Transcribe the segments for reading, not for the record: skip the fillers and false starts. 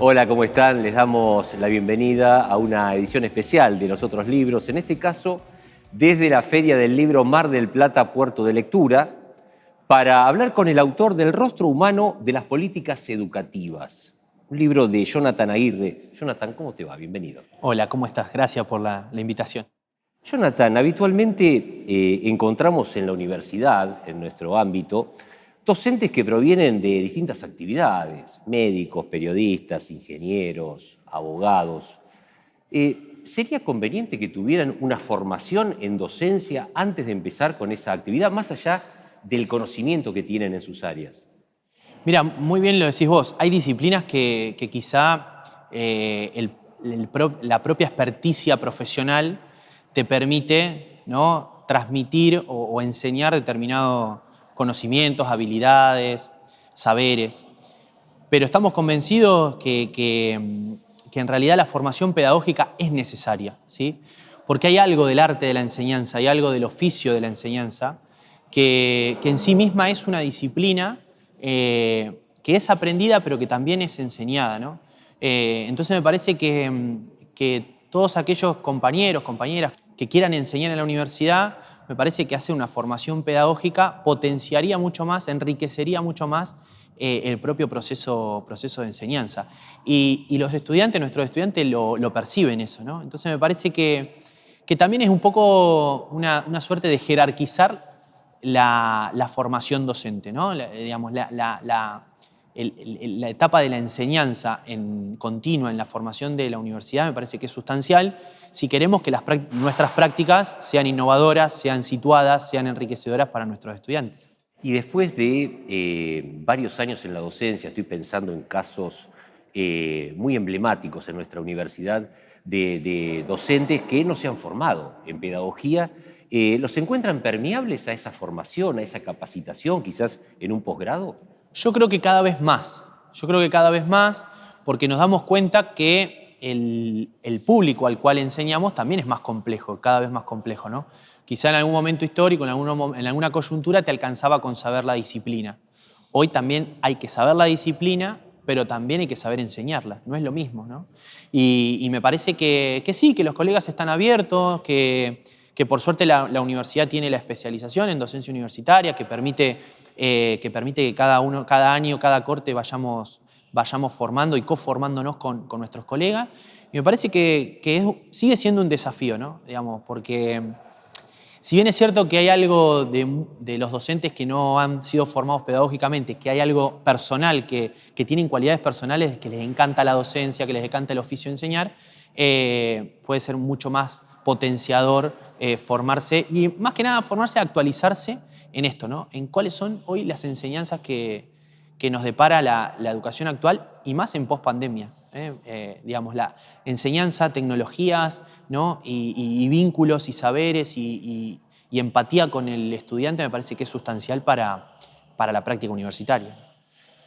Hola, ¿cómo están? Les damos la bienvenida a una edición especial de Los Otros Libros, en este caso desde la Feria del Libro Mar del Plata Puerto de Lectura, para hablar con el autor del Rostro Humano de las Políticas Educativas, un libro de Jonathan Aguirre. Jonathan, ¿cómo te va? Bienvenido. Hola, ¿cómo estás? Gracias por la invitación. Jonathan, habitualmente encontramos en la universidad, en nuestro ámbito, docentes que provienen de distintas actividades, médicos, periodistas, ingenieros, abogados. ¿Sería conveniente que tuvieran una formación en docencia antes de empezar con esa actividad, más allá del conocimiento que tienen en sus áreas? Mira, muy bien lo decís vos. Hay disciplinas que quizá la propia experticia profesional te permite, ¿no?, transmitir o enseñar determinados conocimientos, habilidades, saberes. Pero estamos convencidos que en realidad la formación pedagógica es necesaria, ¿sí? Porque hay algo del arte de la enseñanza, hay algo del oficio de la enseñanza que en sí misma es una disciplina que es aprendida pero que también es enseñada, ¿no? Entonces me parece que todos aquellos compañeros, compañeras que quieran enseñar en la universidad, me parece que hacer una formación pedagógica potenciaría mucho más, enriquecería mucho más el propio proceso de enseñanza. Y los estudiantes, nuestros estudiantes lo perciben eso, ¿no? Entonces me parece que también es un poco una suerte de jerarquizar la formación docente, ¿no? Digamos, la etapa de la enseñanza continua en la formación de la universidad me parece que es sustancial si queremos que nuestras prácticas sean innovadoras, sean situadas, sean enriquecedoras para nuestros estudiantes. Y después de varios años en la docencia, estoy pensando en casos muy emblemáticos en nuestra universidad de docentes que no se han formado en pedagogía, ¿los encuentran permeables a esa formación, a esa capacitación, quizás en un posgrado? Yo creo que cada vez más. Yo creo que cada vez más porque nos damos cuenta que el público al cual enseñamos también es más complejo, cada vez más complejo, ¿no? Quizá en algún momento histórico, en alguna coyuntura te alcanzaba con saber la disciplina. Hoy también hay que saber la disciplina, pero también hay que saber enseñarla. No es lo mismo, ¿no? Y me parece que sí, que los colegas están abiertos, que por suerte la universidad tiene la especialización en docencia universitaria, que permite que cada año, cada corte vayamos formando y coformándonos con nuestros colegas. Y me parece que sigue siendo un desafío, ¿no? Digamos, porque si bien es cierto que hay algo de los docentes que no han sido formados pedagógicamente, que hay algo personal, que tienen cualidades personales, que les encanta la docencia, que les encanta el oficio de enseñar, puede ser mucho más potenciador formarse y más que nada formarse, actualizarse en esto, ¿no? En cuáles son hoy las enseñanzas que nos depara la educación actual y más en pospandemia. Digamos, la enseñanza, tecnologías, ¿no? y vínculos y saberes y empatía con el estudiante me parece que es sustancial para la práctica universitaria.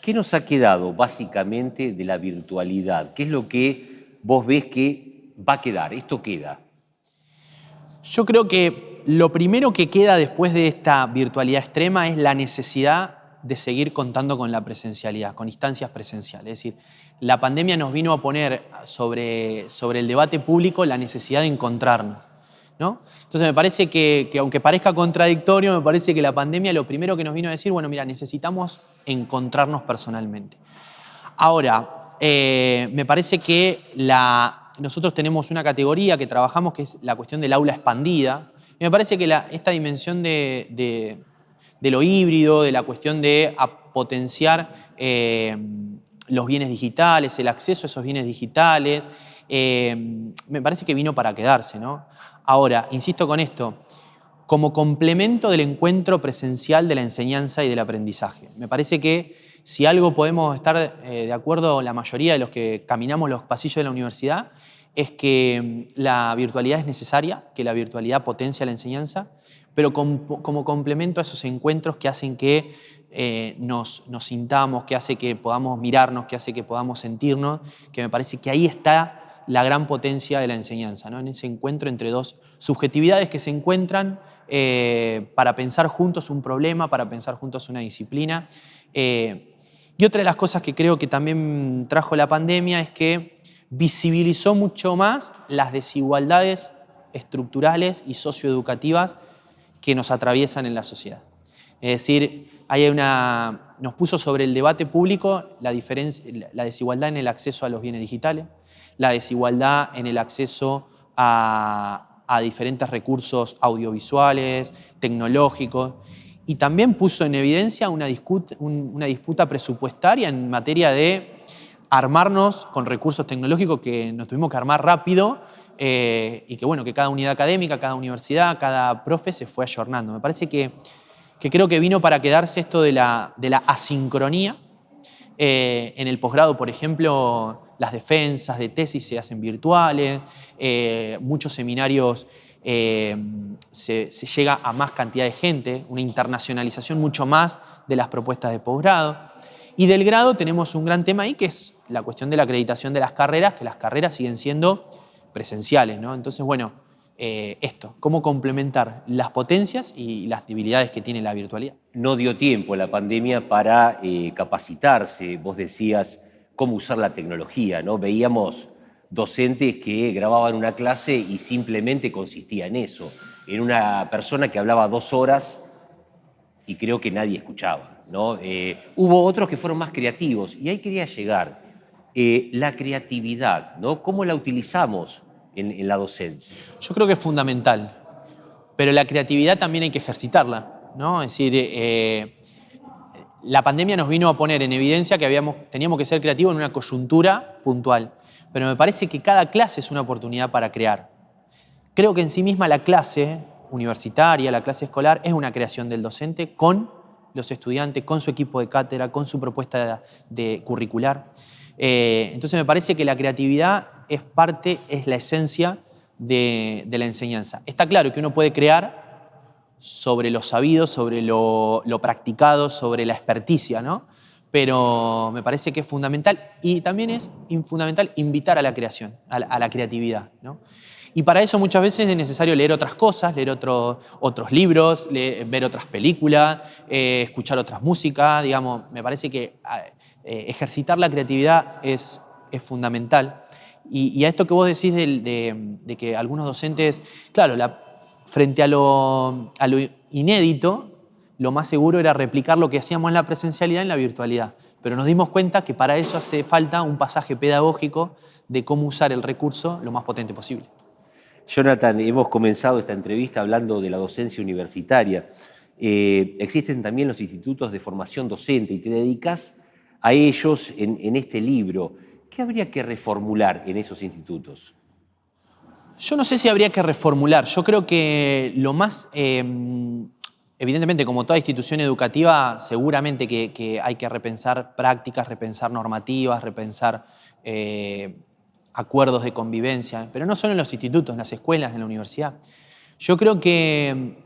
¿Qué nos ha quedado básicamente de la virtualidad? ¿Qué es lo que vos ves que va a quedar? Esto queda. Yo creo que lo primero que queda después de esta virtualidad extrema es la necesidad de seguir contando con la presencialidad, con instancias presenciales. Es decir, la pandemia nos vino a poner sobre el debate público la necesidad de encontrarnos, ¿no? Entonces me parece que aunque parezca contradictorio, me parece que la pandemia lo primero que nos vino a decir, bueno, mira, necesitamos encontrarnos personalmente. Ahora, me parece que nosotros tenemos una categoría que trabajamos que es la cuestión del aula expandida. Y me parece que esta dimensión de lo híbrido, de la cuestión de potenciar los bienes digitales, el acceso a esos bienes digitales, me parece que vino para quedarse, ¿no? Ahora, insisto con esto, como complemento del encuentro presencial de la enseñanza y del aprendizaje. Me parece que si algo podemos estar de acuerdo la mayoría de los que caminamos los pasillos de la universidad, es que la virtualidad es necesaria, que la virtualidad potencia la enseñanza, pero como complemento a esos encuentros que hacen que nos sintamos, que hace que podamos mirarnos, que hace que podamos sentirnos, que me parece que ahí está la gran potencia de la enseñanza, ¿no? En ese encuentro entre dos subjetividades que se encuentran para pensar juntos un problema, para pensar juntos una disciplina. Y Y otra de las cosas que creo que también trajo la pandemia es que visibilizó mucho más las desigualdades estructurales y socioeducativas que nos atraviesan en la sociedad. Es decir, nos puso sobre el debate público la desigualdad en el acceso a los bienes digitales, la desigualdad en el acceso a diferentes recursos audiovisuales, tecnológicos, y también puso en evidencia una disputa presupuestaria en materia de armarnos con recursos tecnológicos que nos tuvimos que armar rápido y que, bueno, que cada unidad académica, cada universidad, cada profe se fue ayornando. Me parece que creo que vino para quedarse esto de la asincronía. En el posgrado, por ejemplo, las defensas de tesis se hacen virtuales, muchos seminarios se llega a más cantidad de gente, una internacionalización mucho más de las propuestas de posgrado. Y del grado tenemos un gran tema ahí, que es la cuestión de la acreditación de las carreras, que las carreras siguen siendo presenciales, ¿no? Entonces, bueno, cómo complementar las potencias y las debilidades que tiene la virtualidad. No dio tiempo la pandemia para capacitarse. Vos decías cómo usar la tecnología, ¿no? Veíamos docentes que grababan una clase y simplemente consistía en eso, en una persona que hablaba 2 horas y creo que nadie escuchaba, ¿no? Hubo otros que fueron más creativos y ahí quería llegar. La creatividad, ¿no? ¿Cómo la utilizamos en la docencia? Yo creo que es fundamental, pero la creatividad también hay que ejercitarla, ¿no? Es decir, la pandemia nos vino a poner en evidencia que teníamos que ser creativos en una coyuntura puntual, pero me parece que cada clase es una oportunidad para crear. Creo que en sí misma la clase universitaria, la clase escolar, es una creación del docente con los estudiantes, con su equipo de cátedra, con su propuesta curricular. Entonces me parece que la creatividad es la esencia de la enseñanza. Está claro que uno puede crear sobre lo sabido, sobre lo practicado, sobre la experticia, ¿no? Pero me parece que es fundamental y también es fundamental invitar a la creación, a la creatividad, ¿no? Y para eso muchas veces es necesario leer otras cosas, leer otros libros, ver otras películas, escuchar otras músicas, digamos. Me parece que ejercitar la creatividad es fundamental. Y a esto que vos decís de que algunos docentes, claro, frente a lo inédito, lo más seguro era replicar lo que hacíamos en la presencialidad en la virtualidad. Pero nos dimos cuenta que para eso hace falta un pasaje pedagógico de cómo usar el recurso lo más potente posible. Jonathan, hemos comenzado esta entrevista hablando de la docencia universitaria. Existen también los institutos de formación docente y te dedicas a ellos en este libro. ¿Qué habría que reformular en esos institutos? Yo no sé si habría que reformular. Yo creo que lo más, evidentemente, como toda institución educativa, seguramente que hay que repensar prácticas, repensar normativas, repensar acuerdos de convivencia, pero no solo en los institutos, en las escuelas, en la universidad. Yo creo que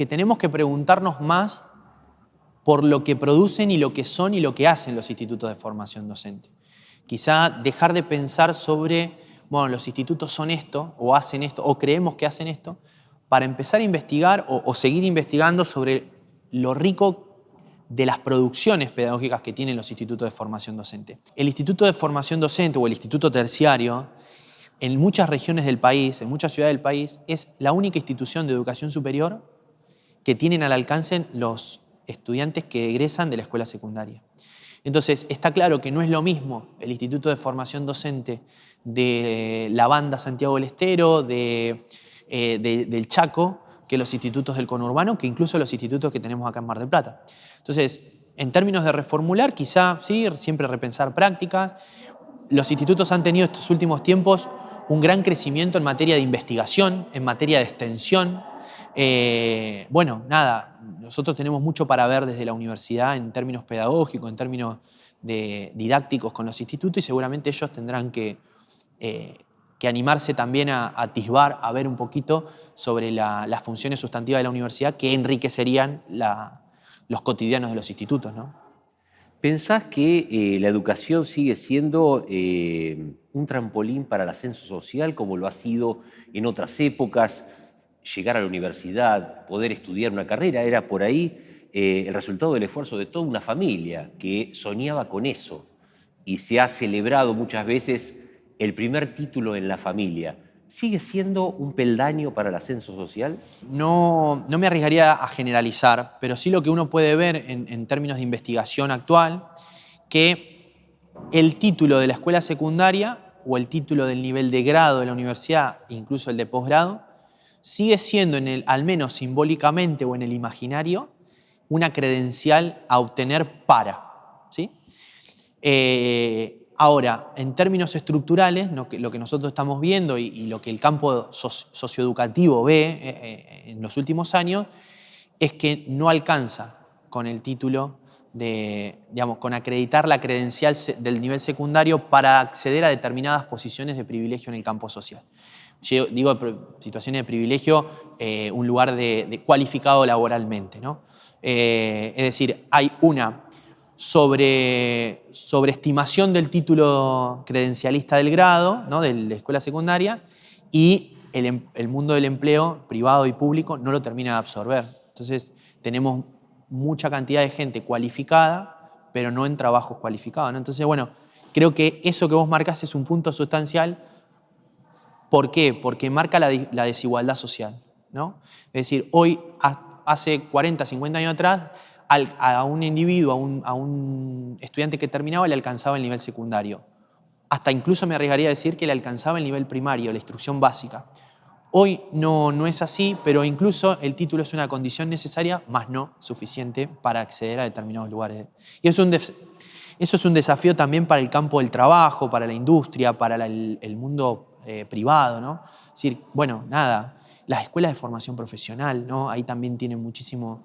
tenemos que preguntarnos más por lo que producen y lo que son y lo que hacen los institutos de formación docente. Quizá dejar de pensar sobre, bueno, los institutos son esto, o hacen esto, o creemos que hacen esto, para empezar a investigar o seguir investigando sobre lo rico de las producciones pedagógicas que tienen los institutos de formación docente. El Instituto de Formación Docente o el Instituto Terciario, en muchas regiones del país, en muchas ciudades del país, es la única institución de educación superior que tienen al alcance los estudiantes que egresan de la escuela secundaria. Entonces, está claro que no es lo mismo el Instituto de Formación Docente de la Banda Santiago del Estero, del Chaco, que los institutos del conurbano, que incluso los institutos que tenemos acá en Mar del Plata. Entonces, en términos de reformular, quizá sí, siempre repensar prácticas. Los institutos han tenido estos últimos tiempos un gran crecimiento en materia de investigación, en materia de extensión. Bueno, nada, nosotros tenemos mucho para ver desde la universidad en términos pedagógicos, en términos didácticos con los institutos y seguramente ellos tendrán que animarse también a atisbar, a ver un poquito sobre las funciones sustantivas de la universidad que enriquecerían los cotidianos de los institutos, ¿no? ¿Pensás que la educación sigue siendo un trampolín para el ascenso social como lo ha sido en otras épocas? Llegar a la universidad, poder estudiar una carrera, ¿era por ahí? el resultado del esfuerzo de toda una familia que soñaba con eso y se ha celebrado muchas veces el primer título en la familia. ¿Sigue siendo un peldaño para el ascenso social? No me arriesgaría a generalizar, pero sí lo que uno puede ver en términos de investigación actual, que el título de la escuela secundaria o el título del nivel de grado de la universidad, incluso el de posgrado, sigue siendo, al menos simbólicamente o en el imaginario, una credencial a obtener para, ¿sí? Ahora, en términos estructurales, lo que nosotros estamos viendo y lo que el campo socioeducativo ve en los últimos años es que no alcanza con el título con acreditar la credencial del nivel secundario para acceder a determinadas posiciones de privilegio en el campo social. Yo digo situaciones de privilegio, un lugar cualificado laboralmente, ¿no? Es decir, hay una sobreestimación del título credencialista del grado, ¿no? De la escuela secundaria, y el mundo del empleo privado y público no lo termina de absorber. Entonces tenemos mucha cantidad de gente cualificada, pero no en trabajos cualificados, ¿no? Entonces, bueno, creo que eso que vos marcás es un punto sustancial. ¿Por qué? Porque marca la desigualdad social, ¿no? Es decir, hoy, hace 40, 50 años atrás, a un individuo, a un estudiante que terminaba, le alcanzaba el nivel secundario. Hasta incluso me arriesgaría a decir que le alcanzaba el nivel primario, la instrucción básica. Hoy no es así, pero incluso el título es una condición necesaria, más no suficiente para acceder a determinados lugares. Y eso es un desafío también para el campo del trabajo, para la industria, para el mundo privado, ¿no? Es decir, bueno, nada, las escuelas de formación profesional, ¿no? Ahí también tienen muchísimo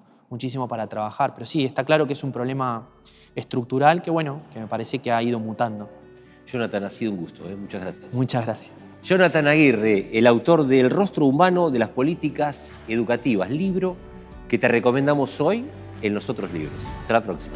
para trabajar. Pero sí, está claro que es un problema estructural que, bueno, que me parece que ha ido mutando. Jonathan, ha sido un gusto, ¿eh? Muchas gracias. Muchas gracias. Jonathan Aguirre, el autor de El rostro humano de las políticas educativas, libro que te recomendamos hoy en Los Otros Libros. Hasta la próxima.